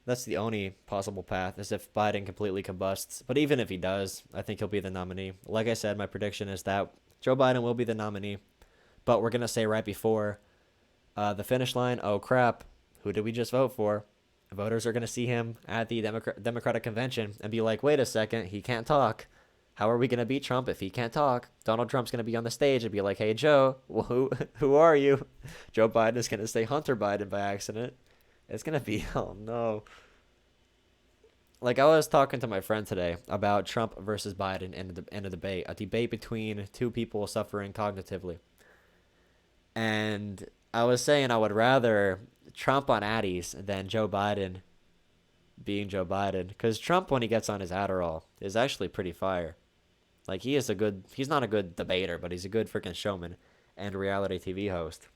that's the only possible path, is if Biden completely combusts. But even if he does, I think he'll be the nominee. Like I said, my prediction is that Joe Biden will be the nominee. But we're going to say right before the finish line, oh crap, who did we just vote for? Voters are going to see him at the Democratic convention and be like, wait a second, he can't talk. How are we going to beat Trump if he can't talk? Donald Trump's going to be on the stage and be like, "Hey Joe, well, who are you?" Joe Biden is going to say Hunter Biden by accident. It's going to be oh no. Like I was talking to my friend today about Trump versus Biden in a debate between two people suffering cognitively. And I was saying I would rather Trump on Addies than Joe Biden being Joe Biden because Trump when he gets on his Adderall is actually pretty fire. Like he's not a good debater, but he's a good freaking showman and reality TV host.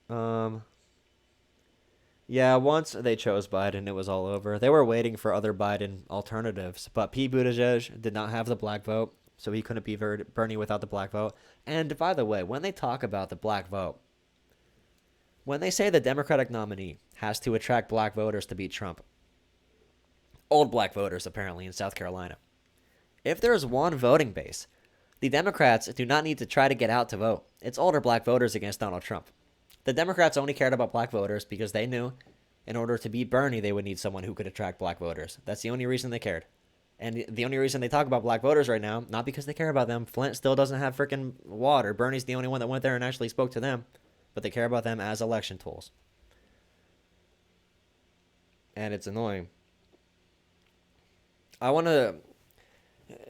Um, yeah, once they chose Biden, it was all over. They were waiting for other Biden alternatives, but Pete Buttigieg did not have the black vote, so he couldn't be Bernie without the black vote. And by the way, when they talk about the black vote, when they say the Democratic nominee has to attract black voters to beat Trump, old black voters apparently in South Carolina, if there is one voting base, the Democrats do not need to try to get out to vote. It's older black voters against Donald Trump. The Democrats only cared about black voters because they knew in order to beat Bernie, they would need someone who could attract black voters. That's the only reason they cared. And the only reason they talk about black voters right now, not because they care about them. Flint still doesn't have freaking water. Bernie's the only one that went there and actually spoke to them. But they care about them as election tools. And it's annoying. I want to.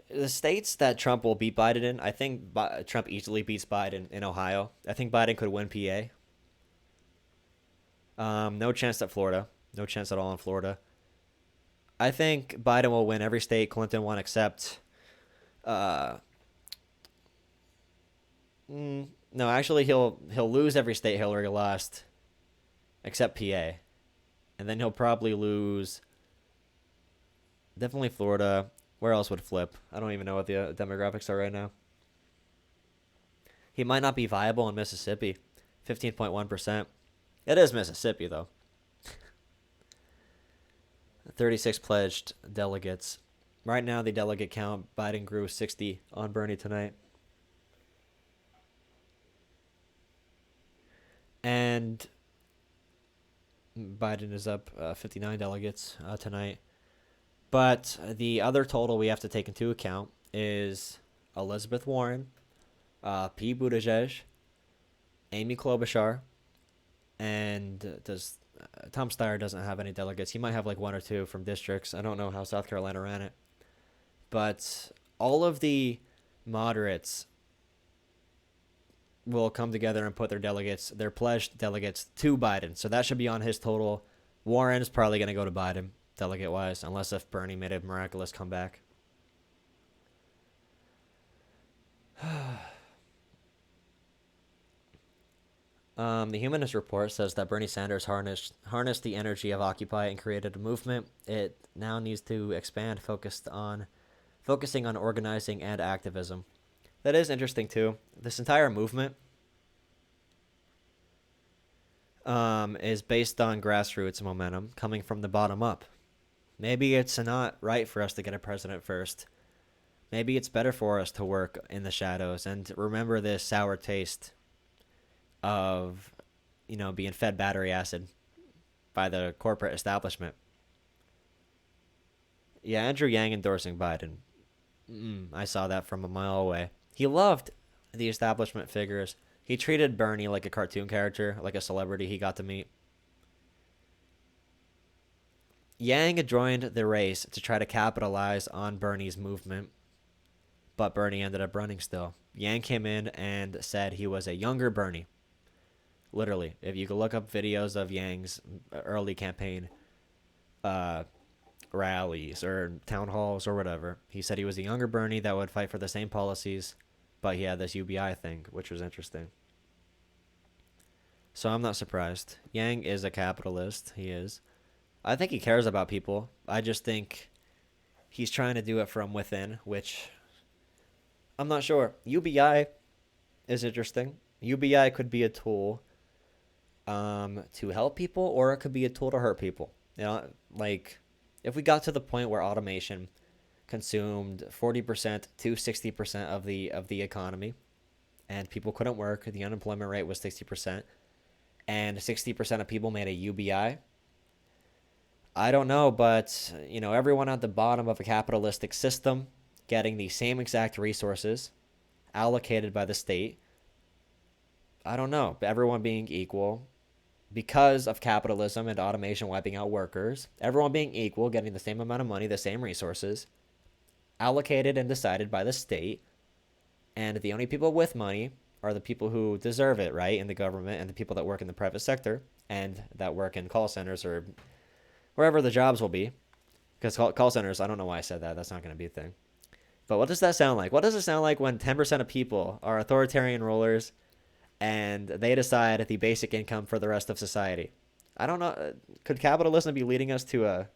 The states that Trump will beat Biden in, I think Trump easily beats Biden in Ohio. I think Biden could win PA. No chance at Florida. No chance at all in Florida. I think Biden will win every state Clinton won except. Uh, no, actually, he'll lose every state Hillary lost except PA, and then he'll probably lose definitely Florida. Where else would flip? I don't even know what the demographics are right now. He might not be viable in Mississippi, 15.1%. It is Mississippi though. 36 pledged delegates. Right now, the delegate count, Biden grew 60 on Bernie tonight. And Biden is up 59 delegates tonight. But the other total we have to take into account is Elizabeth Warren, Pete Buttigieg, Amy Klobuchar, and does Tom Steyer doesn't have any delegates. He might have like one or two from districts. I don't know how South Carolina ran it. But all of the moderates will come together and put their pledged delegates to Biden. So that should be on his total. Warren's probably going to go to Biden, delegate wise, unless if Bernie made a miraculous comeback. The Humanist Report says that Bernie Sanders harnessed the energy of Occupy and created a movement. It now needs to expand, focusing on organizing and activism. That is interesting too. This entire movement is based on grassroots momentum coming from the bottom up. Maybe it's not right for us to get a president first. Maybe it's better for us to work in the shadows and remember this sour taste of, being fed battery acid by the corporate establishment. Yeah, Andrew Yang endorsing Biden. I saw that from a mile away. He loved the establishment figures. He treated Bernie like a cartoon character, like a celebrity he got to meet. Yang joined the race to try to capitalize on Bernie's movement, but Bernie ended up running still. Yang came in and said he was a younger Bernie. Literally, if you could look up videos of Yang's early campaign rallies or town halls or whatever, he said he was a younger Bernie that would fight for the same policies, but he had this UBI thing, which was interesting. So I'm not surprised. Yang is a capitalist. He is. I think he cares about people. I just think he's trying to do it from within, which I'm not sure. UBI is interesting. UBI could be a tool to help people, or it could be a tool to hurt people. Like if we got to the point where automation consumed 40% to 60% of the economy, and people couldn't work, the unemployment rate was 60%, and 60% of people made a UBI. I don't know, but everyone at the bottom of a capitalistic system getting the same exact resources allocated by the state. I don't know, everyone being equal because of capitalism and automation wiping out workers. Everyone being equal, getting the same amount of money, the same resources, allocated and decided by the state. And the only people with money are the people who deserve it, right, in the government, and the people that work in the private sector and that work in call centers or wherever the jobs will be. Because call centers, I don't know why I said that. That's not going to be a thing. But what does that sound like? What does it sound like when 10% of people are authoritarian rulers and they decide the basic income for the rest of society? I don't know. Could capitalism be leading us to a?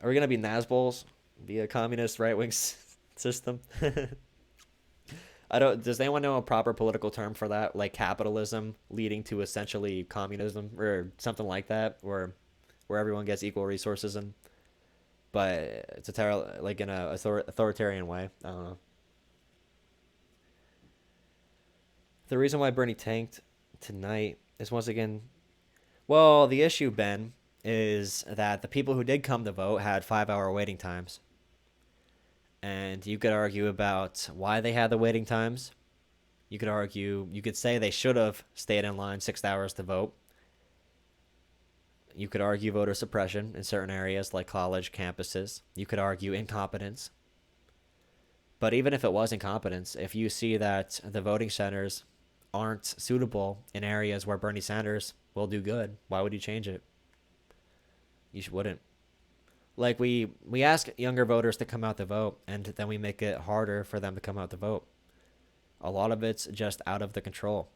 Are we going to be Nazbols? Be a communist right wing system? I don't. Does anyone know a proper political term for that? Like capitalism leading to essentially communism or something like that, where everyone gets equal resources and but it's a like in a authoritarian way. I don't know. The reason why Bernie tanked tonight is once again, well, the issue, Ben, is that the people who did come to vote had 5 hour waiting times. And you could argue about why they had the waiting times. You could say they should have stayed in line 6 hours to vote. You could argue voter suppression in certain areas like college campuses. You could argue incompetence. But even if it was incompetence, if you see that the voting centers aren't suitable in areas where Bernie Sanders will do good, why would you change it? Wouldn't. Like we ask younger voters to come out to vote, and then we make it harder for them to come out to vote. A lot of it's just out of the control.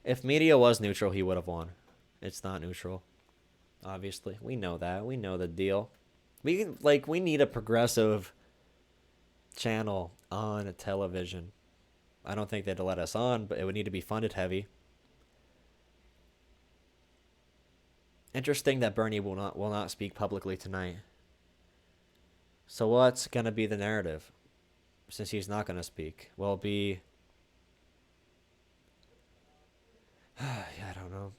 If media was neutral, he would have won. It's not neutral. Obviously, we know that. We know the deal. We need a progressive channel on television. I don't think they'd let us on, but it would need to be funded heavy. Interesting that Bernie will not speak publicly tonight. So what's gonna be the narrative? Since he's not gonna speak, will it be? Yeah, I don't know.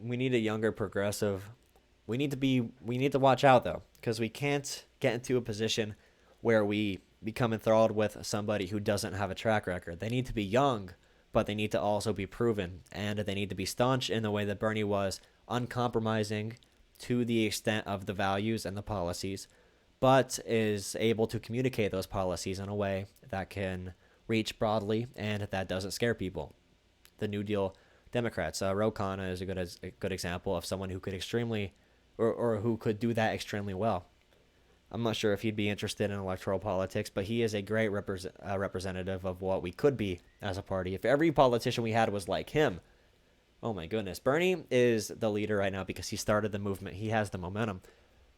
We need a younger progressive. We need to watch out though, because we can't get into a position where we become enthralled with somebody who doesn't have a track record. They need to be young, but they need to also be proven, and they need to be staunch in the way that Bernie was, uncompromising to the extent of the values and the policies, but is able to communicate those policies in a way that can reach broadly and that doesn't scare people. The New Deal Democrats, Ro Khanna is a good example of someone who could extremely, or who could do that extremely well. I'm not sure if he'd be interested in electoral politics, but he is a great representative of what we could be as a party. If every politician we had was like him, oh my goodness. Bernie is the leader right now because he started the movement. He has the momentum.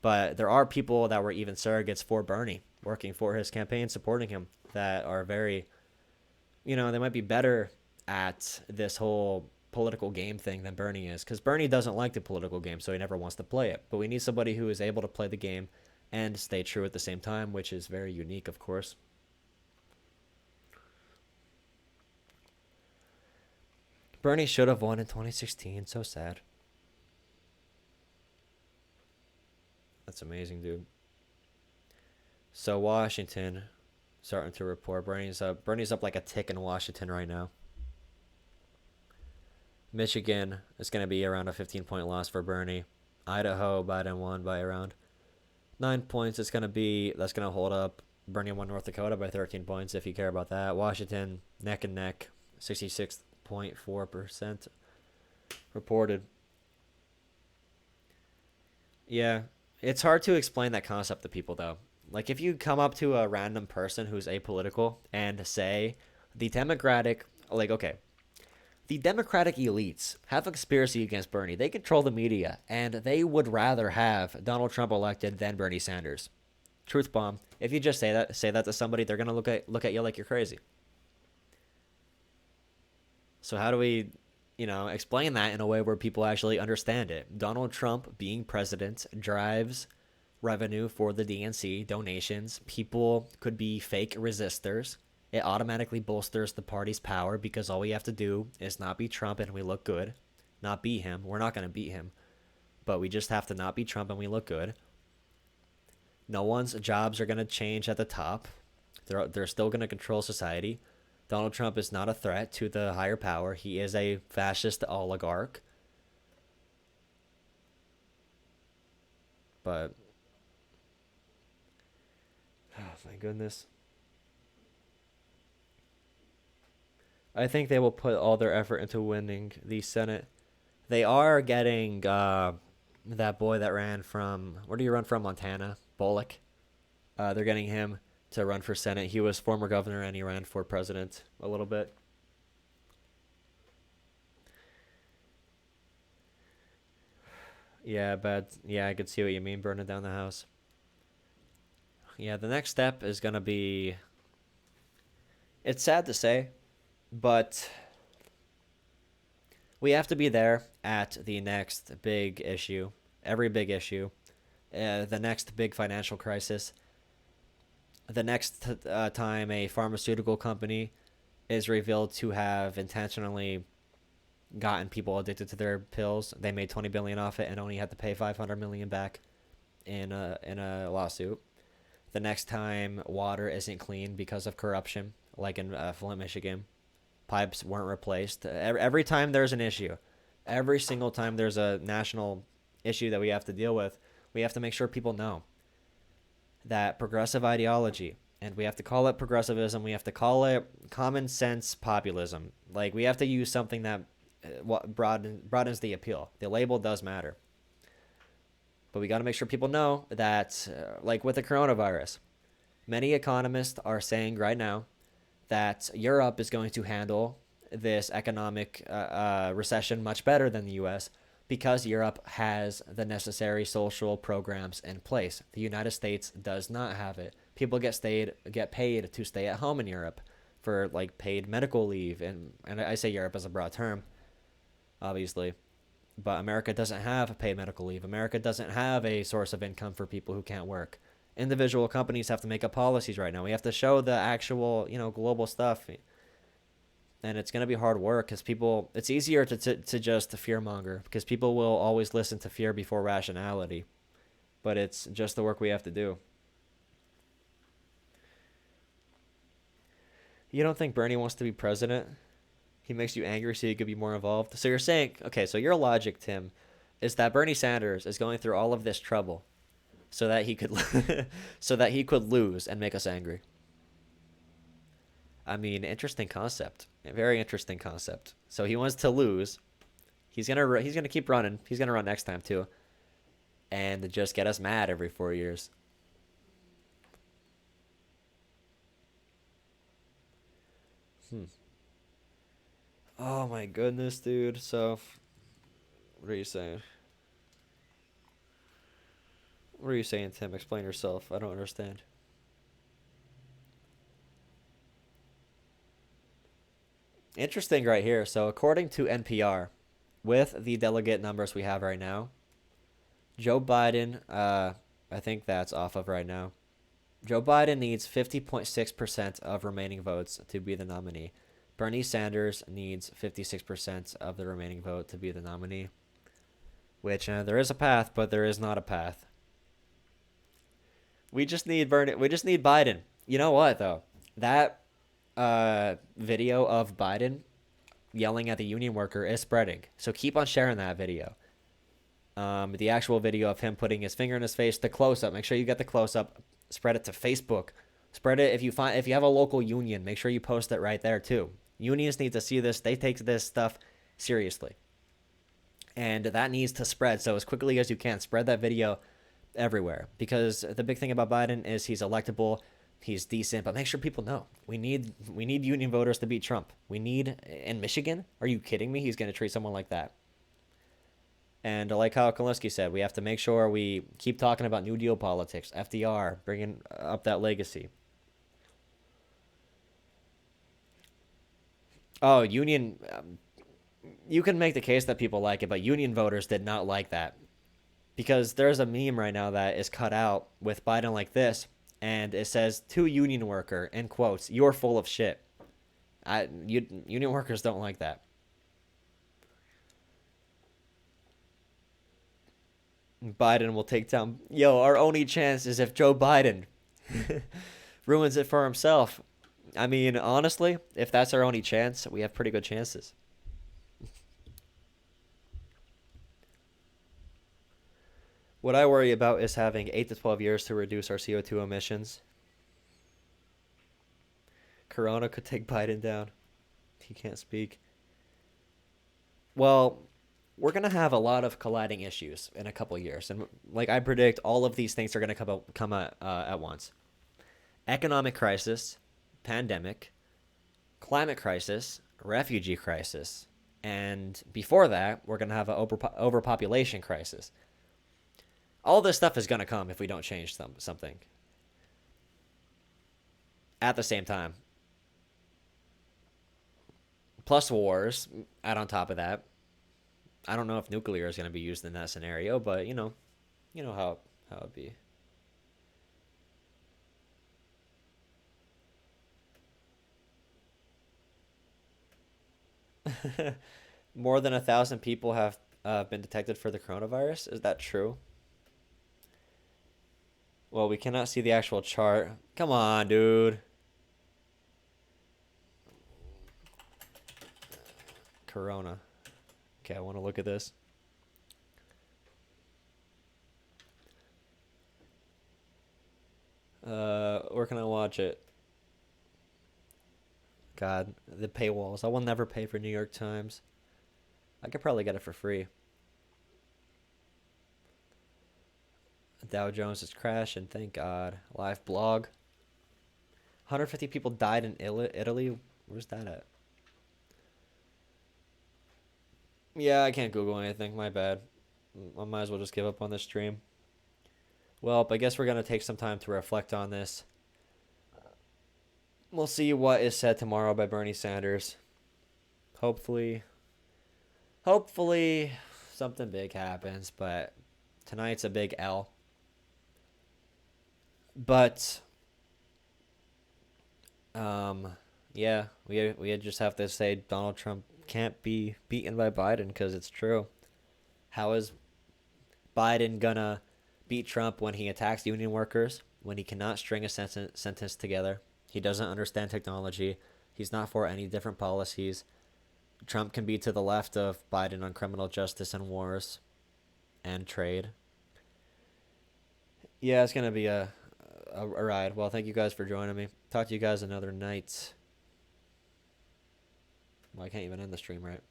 But there are people that were even surrogates for Bernie, working for his campaign, supporting him, that are very, they might be better at this whole political game thing than Bernie is. Because Bernie doesn't like the political game, so he never wants to play it. But we need somebody who is able to play the game and stay true at the same time, which is very unique, of course. Bernie should have won in 2016. So sad. That's amazing, dude. So Washington starting to report. Bernie's up. Bernie's up like a tick in Washington right now. Michigan is going to be around a 15-point loss for Bernie. Idaho, Biden won by around 9 points. That's going to hold up. Bernie won North Dakota by 13 points if you care about that. Washington, neck and neck, 66.4% reported. Yeah, it's hard to explain that concept to people, though. Like, if you come up to a random person who's apolitical and say, the Democratic, like, okay, the Democratic elites have a conspiracy against Bernie. They control the media, and they would rather have Donald Trump elected than Bernie Sanders. Truth bomb. If you just say that to somebody, they're gonna look at you like you're crazy. So how do we, explain that in a way where people actually understand it? Donald Trump being president drives revenue for the DNC, donations. People could be fake resistors It automatically bolsters the party's power because all we have to do is not be Trump and we look good. Not be him. We're not going to beat him, but we just have to not be Trump and we look good. No one's jobs are going to change at the top. They're still going to control society. Donald Trump is not a threat to the higher power. He is a fascist oligarch. But, oh my goodness. I think they will put all their effort into winning the Senate. They are getting that boy that ran from, where do you run from? Montana? Bullock. They're getting him to run for Senate. He was former governor and he ran for president a little bit. Yeah, but yeah, I could see what you mean, burning down the house. Yeah, the next step is going to be, it's sad to say, but we have to be there at the next big issue, every big issue, the next big financial crisis, the next time a pharmaceutical company is revealed to have intentionally gotten people addicted to their pills. They made 20 billion off it and only had to pay 500 million back in a lawsuit. The next time water isn't clean because of corruption, like in Flint, Michigan, pipes weren't replaced. Every time there's an issue, every single time there's a national issue that we have to deal with, we have to make sure people know that progressive ideology, and we have to call it progressivism, we have to call it common sense populism. Like, we have to use something that broadens the appeal. The label does matter. But we got to make sure people know that, like with the coronavirus, many economists are saying right now that Europe is going to handle this economic recession much better than the US because Europe has the necessary social programs in place. The United States does not have it. People get paid to stay at home in Europe for like paid medical leave, and I say Europe as a broad term, obviously. But America doesn't have paid medical leave. America doesn't have a source of income for people who can't work. Individual companies have to make up policies right now. We have to show the actual, global stuff. And it's going to be hard work because people, it's easier to just fear monger because people will always listen to fear before rationality. But it's just the work we have to do. You don't think Bernie wants to be president? He makes you angry so you could be more involved. So you're saying, okay, so your logic, Tim, is that Bernie Sanders is going through all of this trouble so that he could so that he could lose and make us angry. I mean, interesting concept. A very interesting concept. So he wants to lose. He's gonna keep running. He's gonna run next time too, and just get us mad every 4 years. Hmm. Oh my goodness, dude. So, what are you saying? What are you saying, Tim? Explain yourself. I don't understand. Interesting right here. So, according to NPR, with the delegate numbers we have right now, Joe Biden, I think that's off of right now. Joe Biden needs 50.6% of remaining votes to be the nominee. Bernie Sanders needs 56% of the remaining vote to be the nominee. Which there is a path, but there is not a path. We just need Bernie. We just need Biden. You know what though? That video of Biden yelling at the union worker is spreading. So keep on sharing that video. The actual video of him putting his finger in his face, the close up. Make sure you get the close up. Spread it to Facebook. Spread it if you have a local union. Make sure you post it right there too. Unions need to see this. They take this stuff seriously, and that needs to spread. So as quickly as you can, spread that video everywhere. Because the big thing about Biden is he's electable. He's decent, but make sure people know we need union voters to beat Trump. We need in Michigan. Are you kidding me? He's going to treat someone like that. And like how Kalinske said, we have to make sure we keep talking about New Deal politics, FDR, bringing up that legacy. Oh, union. You can make the case that people like it, but union voters did not like that because there's a meme right now that is cut out with Biden like this, and it says to union worker in quotes, "You're full of shit." Union workers don't like that. Biden will take down. Yo, our only chance is if Joe Biden ruins it for himself. I mean, honestly, if that's our only chance, we have pretty good chances. What I worry about is having 8 to 12 years to reduce our CO2 emissions. Corona could take Biden down. He can't speak. Well, we're going to have a lot of colliding issues in a couple of years. And like I predict, all of these things are going to come at once. Economic crisis, pandemic, climate crisis, refugee crisis. And before that, we're going to have an overpopulation crisis. All this stuff is going to come if we don't change something at the same time. Plus wars, add on top of that. I don't know if nuclear is going to be used in that scenario, but you know how it be. More than 1,000 people have been detected for the coronavirus. Is that true? Well, we cannot see the actual chart. Come on, dude. Corona. Okay, I want to look at this. Where can I watch it? God, the paywalls. I will never pay for New York Times. I could probably get it for free. Dow Jones is crashing, thank God. Live blog. 150 people died in Italy. Where's that at? Yeah, I can't Google anything. My bad. I might as well just give up on this stream. Well, I guess we're going to take some time to reflect on this. We'll see what is said tomorrow by Bernie Sanders. Hopefully, hopefully something big happens, but tonight's a big L. But um yeah, we just have to say Donald Trump can't be beaten by Biden because it's true. How is Biden gonna beat Trump when he attacks union workers, when he cannot string a sentence together? He doesn't understand technology. He's not for any different policies. Trump can be to the left of Biden on criminal justice and wars and trade. Yeah, it's gonna be a ride. Well, thank you guys for joining me. Talk to you guys another night. Well, I can't even end the stream, right?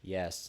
Yes.